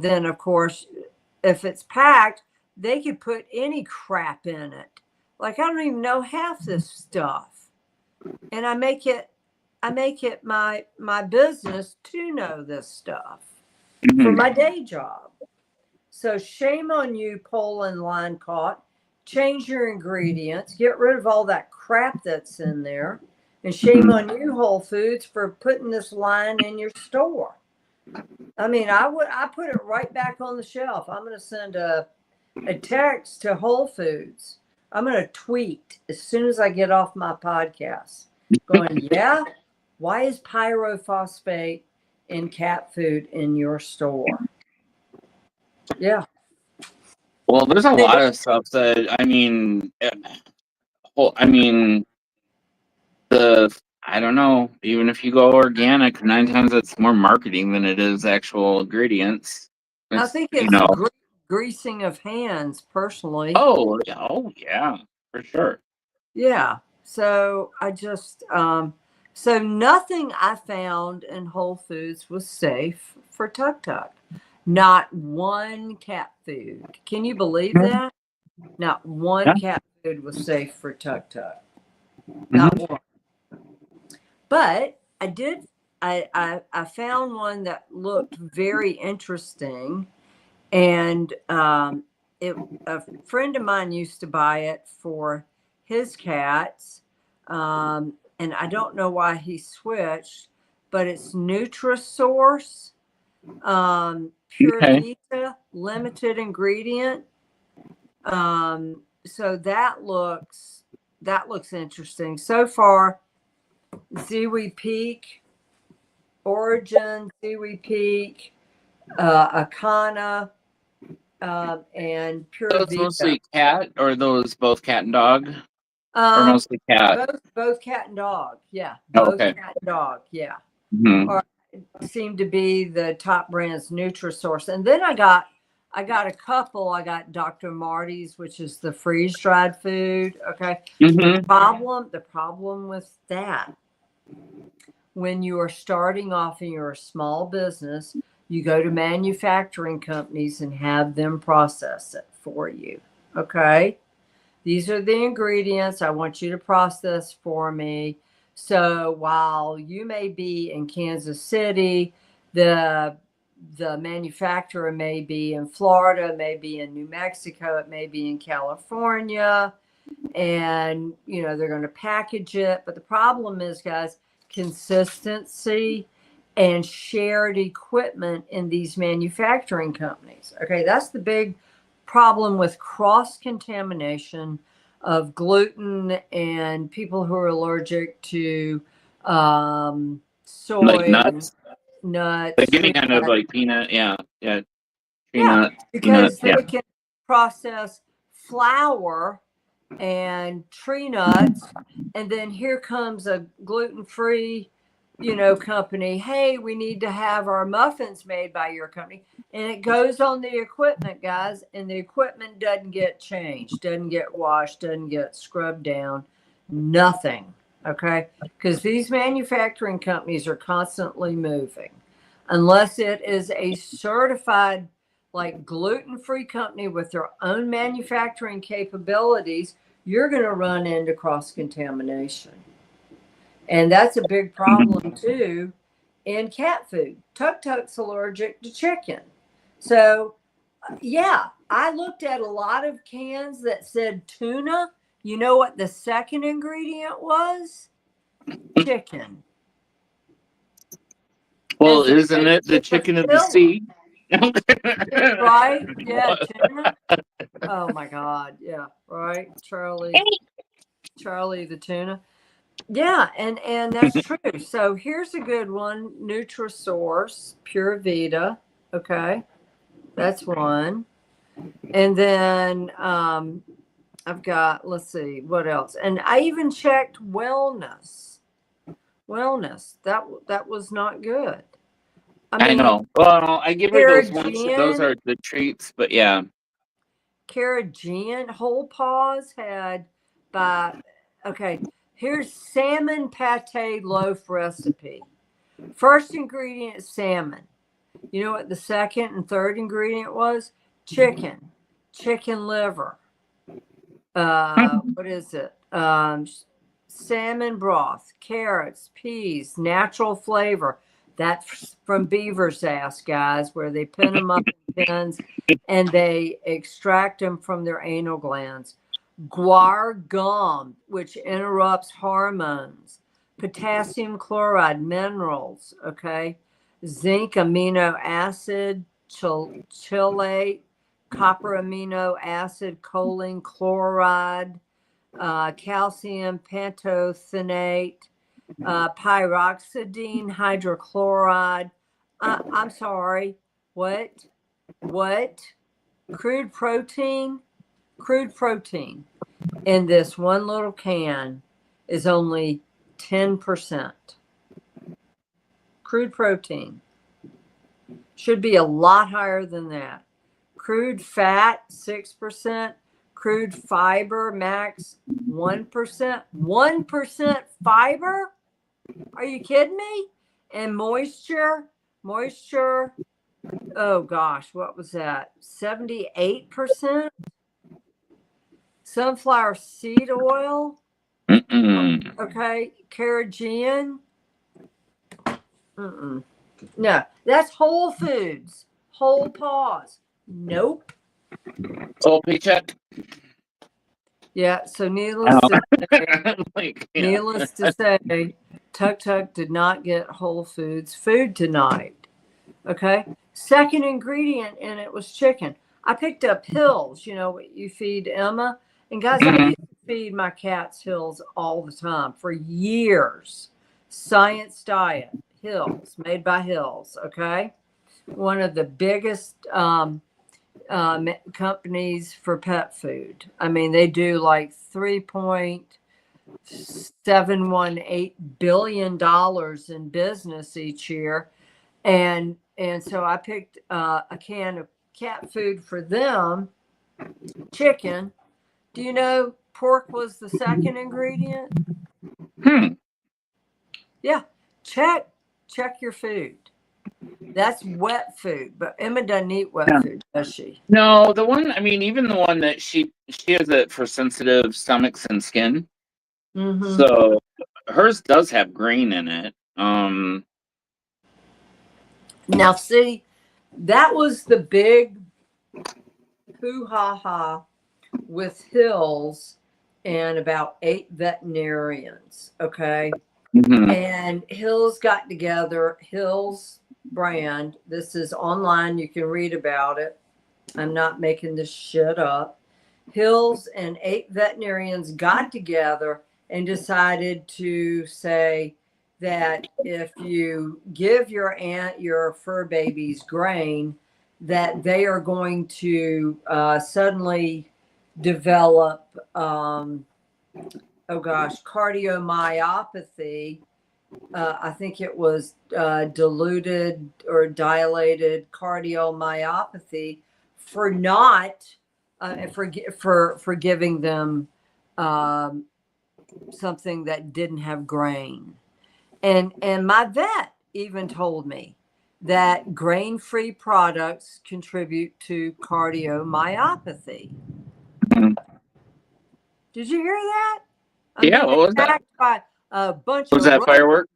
then of course, if it's packed, they could put any crap in it. Like, I don't even know half this stuff. And I make it my business to know this stuff for my day job. So shame on you, Poland line caught. Change your ingredients, get rid of all that crap that's in there. And shame on you, Whole Foods, for putting this line in your store. I mean, I put it right back on the shelf. I'm going to send a text to Whole Foods. I'm going to tweet as soon as I get off my podcast going, yeah, why is pyrophosphate in cat food in your store? Yeah. Well, there's a lot of stuff that, I don't know, even if you go organic, 9 times it's more marketing than it is actual ingredients. I think it's greasing of hands, personally. Oh yeah, for sure. Yeah. So I just, so nothing I found in Whole Foods was safe for Tuk Tuk. Not one cat food. Can you believe that? Not one cat food was safe for Tuk Tuk. Not one. But I found one that looked very interesting. And a friend of mine used to buy it for his cats. And I don't know why he switched, but it's Nutrisource. Pure Vita, limited ingredient. So that looks interesting. So far, Ziwi Peak, Origin, Ziwi Peak, Akana, and Pure Those Vita. mostly cat, or those both cat and dog? Or mostly cat? Both cat and dog, yeah. Both cat and dog, yeah. Or seem to be the top brands, Nutrisource. And then I got a couple. I got Dr. Marty's, which is the freeze dried food. Okay. The problem with that, when you are starting off and you're a small business, you go to manufacturing companies and have them process it for you. Okay. These are the ingredients I want you to process for me. So while you may be in Kansas City, the manufacturer may be in Florida, may be in New Mexico, it may be in California, and they're going to package it. But the problem is, guys, consistency and shared equipment in these manufacturing companies. Okay, that's the big problem with cross-contamination of gluten and people who are allergic to soy, like nuts. Like any kind of like peanut, because they can process flour and tree nuts, and then here comes a gluten-free company. Hey, we need to have our muffins made by your company. And it goes on the equipment, guys, and the equipment doesn't get changed, doesn't get washed, doesn't get scrubbed down, nothing. Okay. Because these manufacturing companies are constantly moving. Unless it is a certified, like, gluten-free company with their own manufacturing capabilities, you're going to run into cross-contamination. And that's a big problem too in cat food. Tuk Tuk's allergic to chicken. So I looked at a lot of cans that said tuna. You know what the second ingredient was? Chicken. Well, isn't it the chicken of the sea? Right? Yeah, tuna. Oh my God. Yeah, right. Charlie the tuna. Yeah, and that's true. So here's a good one. Nutrisource, Pure Vita. Okay. That's one. And then I've got, let's see, what else? And I even checked wellness. That was not good. I mean, know. Well, I give her those ones. Those Carrageenan, are the treats, but yeah. Carrageenan whole paws had okay, here's salmon pate loaf recipe. First ingredient is salmon. You know what the second and third ingredient was? Chicken liver. What is it? Salmon broth, carrots, peas, natural flavor. That's from beaver's ass, guys, where they pin them up in pins and they extract them from their anal glands. Guar gum, which interrupts hormones. Potassium chloride, minerals, okay? Zinc amino acid, chelate, copper amino acid, choline chloride, calcium pantothenate, pyroxidine hydrochloride. I'm sorry, what? Crude protein in this one little can is only 10%. Crude protein should be a lot higher than that. Crude fat, 6%. Crude fiber, max 1%. 1% fiber? Are you kidding me? And moisture, oh gosh, what was that? 78%? Sunflower seed oil. Mm-mm. Okay. Carrageenan. No, that's Whole Foods. Whole paws. Nope. Soul paycheck. Yeah. So needless to say, Tuk Tuk did not get Whole Foods food tonight. Okay. Second ingredient in it was chicken. I picked up Hills. You know what you feed Emma? And guys, I used to feed my cats Hills all the time for years. Science Diet, Hills, made by Hills. Okay. One of the biggest companies for pet food. I mean, they do like $3.718 billion in business each year. And so I picked a can of cat food for them, chicken. Do you know pork was the second ingredient? Yeah. Check your food. That's wet food, but Emma doesn't eat wet food, does she? No, the one, I mean, even the one that she has it for sensitive stomachs and skin. Mm-hmm. So hers does have grain in it. Now, see, that was the big hoo-ha-ha with Hills and about 8 veterinarians, okay? Mm-hmm. And Hills got together, Hills brand. This is online. You can read about it. I'm not making this shit up. Hills and 8 veterinarians got together and decided to say that if you give your fur babies grain, that they are going to suddenly develop, cardiomyopathy. I think it was diluted or dilated cardiomyopathy for not for giving them something that didn't have grain. And my vet even told me that grain-free products contribute to cardiomyopathy. Did you hear that? Yeah, what was that? By a bunch was of that firework?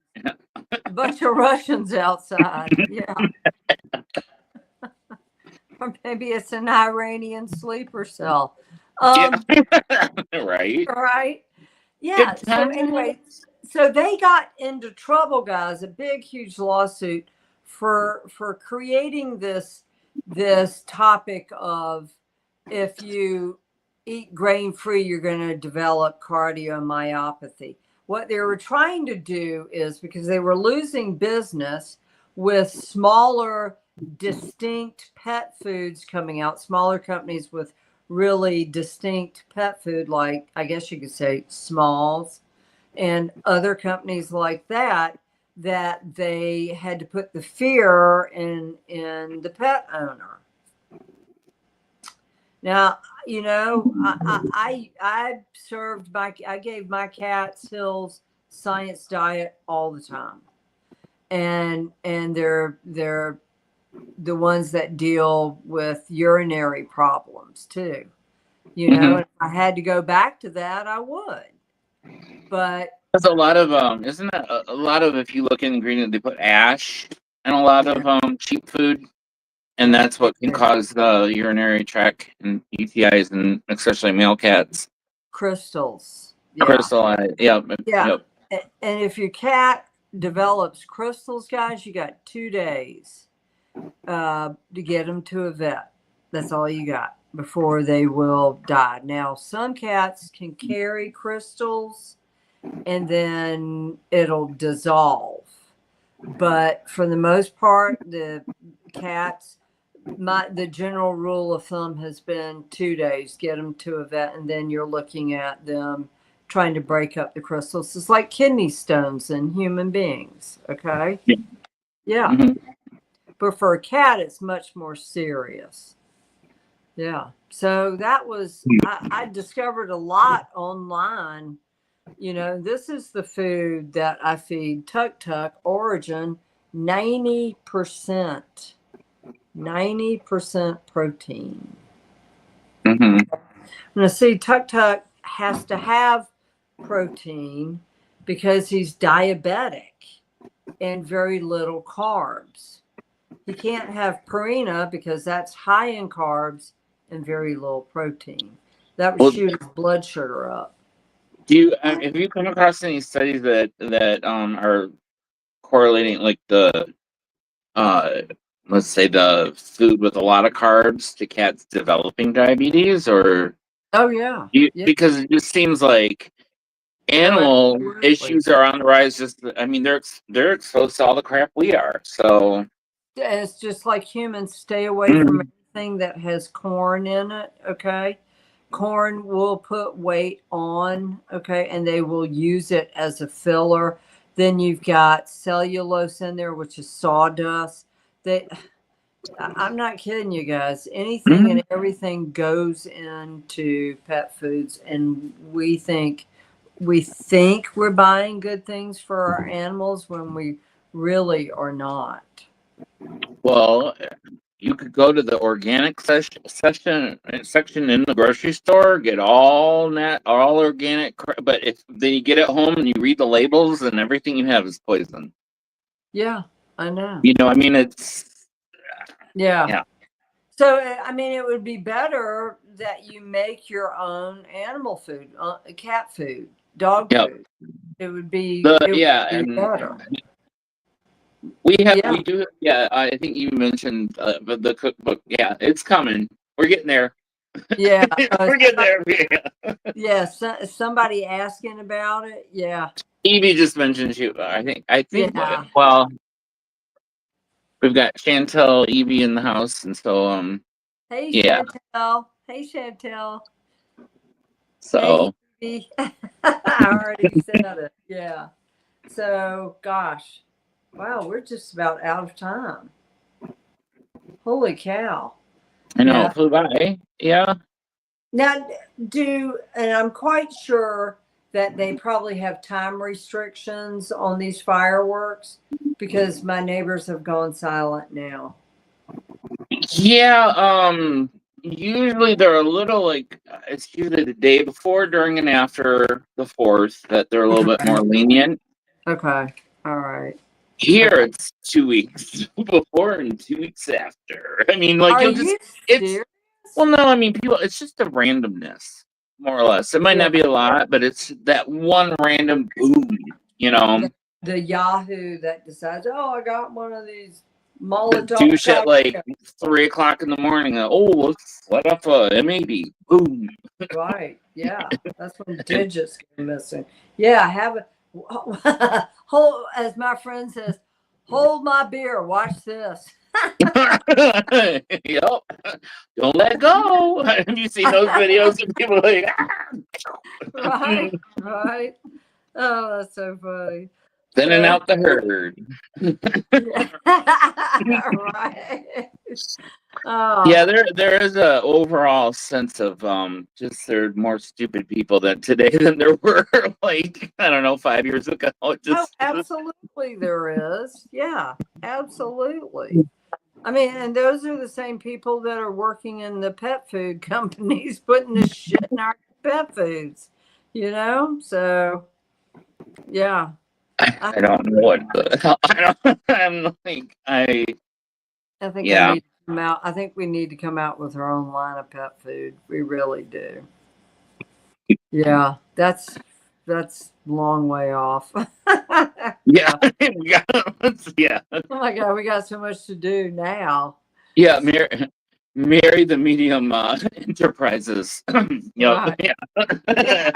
A bunch of Russians outside. Yeah. Or maybe it's an Iranian sleeper cell. Yeah. Right. Right. Yeah. So anyway, so they got into trouble, guys, a big, huge lawsuit for creating this topic of if you eat grain free, you're going to develop cardiomyopathy. What they were trying to do is, because they were losing business with smaller, distinct pet foods coming out, smaller companies with really distinct pet food, like I guess you could say Smalls and other companies like that, that they had to put the fear in the pet owner. Now, you know, I gave my cats Hill's Science Diet all the time, and they're the ones that deal with urinary problems too. You know, and if I had to go back to that, I would. But there's a lot of isn't that a lot of, if you look in ingredient, they put ash and a lot of cheap food, and that's what can cause the urinary tract and UTIs, and especially male cats. crystals. Yeah. Crystallized. Yep. Yeah. Yep. And if your cat develops crystals, guys, you got 2 days to get them to a vet. That's all you got before they will die. Now, some cats can carry crystals and then it'll dissolve. But for the most part, the cats, the general rule of thumb has been 2 days, get them to a vet, and then you're looking at them trying to break up the crystals. It's like kidney stones in human beings. Okay. Yeah. But for a cat, it's much more serious. Yeah. So that was, I discovered a lot online. You know, this is the food that I feed Tuk Tuk, Origin, 90% protein. Now, see, Tuk Tuk has to have protein because he's diabetic and very little carbs. He can't have Purina because that's high in carbs and very little protein. That would shoot his blood sugar up. Do you have you come across any studies that are correlating, like the let's say the food with a lot of carbs to cats developing diabetes, or because it just seems like animal issues are on the rise. Just, I mean, they're exposed to all the crap we are. So it's just like humans. Stay away from anything that has corn in it. Okay. Corn will put weight on, okay, and they will use it as a filler. Then you've got cellulose in there, which is sawdust. I'm not kidding you guys. Anything and everything goes into pet foods, and we think we're buying good things for our animals when we really are not. Well, you could go to the organic section in the grocery store, get all organic, but if then you get it home and you read the labels, and everything you have is poison. Yeah, I know. You know, I mean, it's yeah. So, I mean, it would be better that you make your own animal food, cat food, dog food. It would be better. We do. Yeah, I think you mentioned the cookbook. Yeah, it's coming. We're getting there. Yeah, we're getting there. Yeah, somebody asking about it. Yeah, Evie just mentioned you. I think. Yeah. Well, we've got Chantel, Evie in the house, and so Hey, yeah. Chantel. Hey, Chantel. So hey, Evie. I already said it. Yeah. So, gosh. Wow, we're just about out of time. Holy cow. I know, it flew by. Yeah. Now, and I'm quite sure that they probably have time restrictions on these fireworks because my neighbors have gone silent now. Yeah, usually they're a little like, it's usually the day before, during, and after the 4th that they're a little bit more lenient. Okay. All right. Here it's 2 weeks before and 2 weeks after. I mean, like, well, no, I mean, people, it's just a randomness, more or less. It might not be a lot, but it's that one random boom, you know. The Yahoo that decides, oh, I got one of these Molotov. Do shit at like 3 o'clock in the morning. Let's let off a MAB. Boom. Right. Yeah. That's when digits get missing. Yeah. Have a hold, as my friend says, hold my beer. Watch this. Yep. Don't let go. Have you seen those videos of people like, Right, right. Oh, that's so funny. thinning So, out the herd? right. Oh, Yeah, there is a overall sense of just there are more stupid people than today than there were like I don't know 5 years ago. absolutely there is. Yeah, absolutely. I mean, and those are the same people that are working in the pet food companies putting the shit in our pet foods, So, yeah. I don't know what the hell. I don't. I'm like I think I yeah. need to come out. I think we need to come out with our own line of pet food. We really do. Yeah, that's long way off. Yeah. Yeah. Yeah. Oh my God, we got so much to do now. Yeah. Marry the medium enterprises. Yep. Right. Yeah.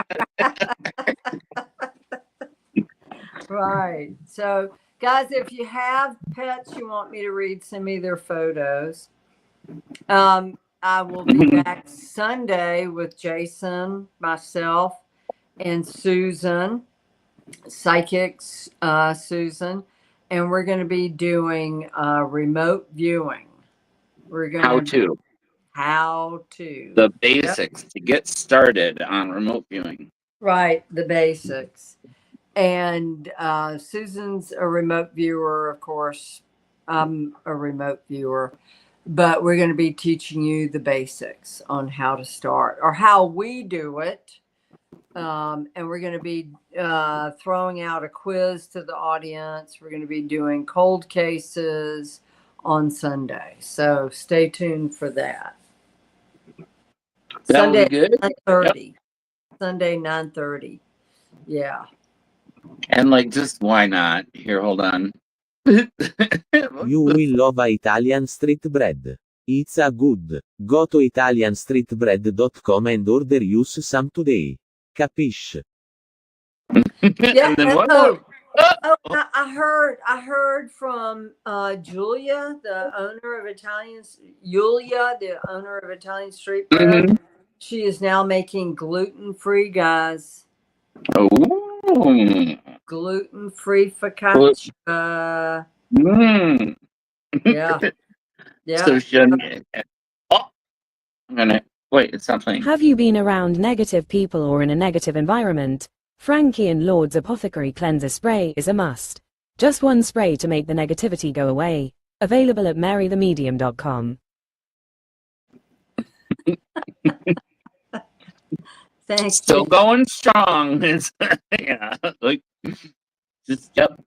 Right. So, guys, if you have pets you want me to read, send me their photos. I will be back Sunday with Jason, myself, and Susan, psychics, Susan, and we're going to be doing remote viewing. We're going How to to how to the Yep. basics to get started on remote viewing. Right, the basics. And Susan's a remote viewer, of course. I'm a remote viewer, but we're going to be teaching you the basics on how to start or how we do it. And we're going to be throwing out a quiz to the audience. We're going to be doing cold cases on Sunday. So stay tuned for that. That will Sunday be good. 9:30. Yep. Sunday 9:30. Yeah. And like, just why not? Here, hold on. You will love Italian street bread. It's a good. Go to italianstreetbread.com and order use some today. Capiche? Yeah. And then one more. I heard from Julia, the owner of Julia, the owner of Italian Street Bread. Mhm. She is now making gluten-free, guys. Oh. Gluten-free Well, focaccia. mm. Yeah. Yeah. So shouldn't. Oh, I'm gonna wait. It's not playing. Have you been around negative people or in a negative environment? Frankie and Lord's Apothecary Cleanser Spray is a must. Just one spray to make the negativity go away. Available at marythemedium.com. Thank Still you. going strong. It's, yeah, like just yep.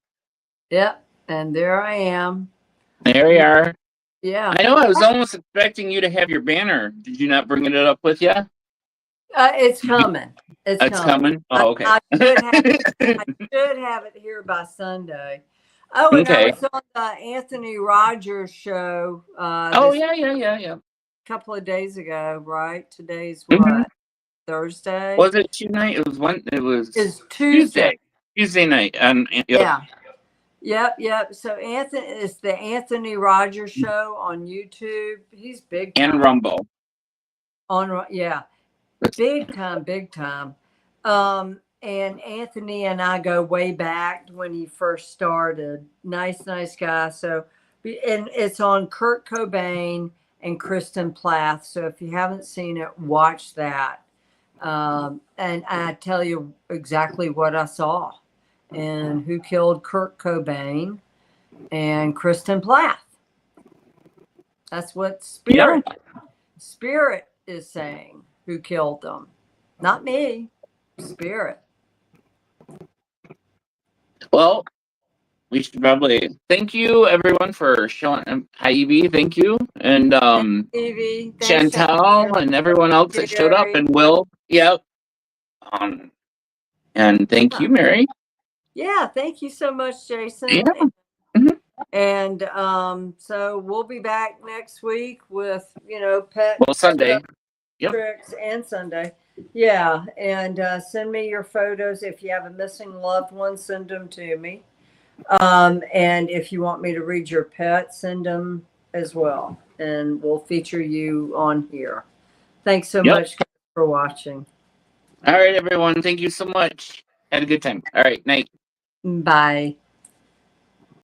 Yep. And there I am. There we are. Yeah. I know. I was almost expecting you to have your banner. Did you not bring it up with you? It's coming. It's coming. Oh, okay. I should have it here by Sunday. Oh, and Okay. I was on the Anthony Rogers show Oh this yeah. couple of days ago, right? Today's Mhm. what? Thursday? Was it Tuesday? It was one. It was It's Tuesday. Tuesday night. And yep. Yeah. Yep. So it's the Anthony Rogers show on YouTube. He's big time. And Rumble. Big time. And Anthony and I go way back when he first started. Nice guy. So, and it's on Kurt Cobain and Kristen Plath. So if you haven't seen it, watch that. And I tell you exactly what I saw and who killed Kurt Cobain and Kristen Plath. That's what Spirit is saying. Who killed them? Not me. Spirit. Well, we should probably thank you everyone for showing. Hi Evie, thank you, and Evie, Chantal and everyone else that showed up, and Will. Yep. And thank you, Mary. Yeah, thank you so much, Jason. Yeah. Mhm. And so we'll be back next week with pet Sunday. Yep. tricks and Sunday. Yeah, and send me your photos. If you have a missing loved one, send them to me. And if you want me to read your pet, send them as well, and we'll feature you on here. Thanks so Yep. much for watching. All right, everyone. Thank you so much. Had a good time. All right. Night. Bye.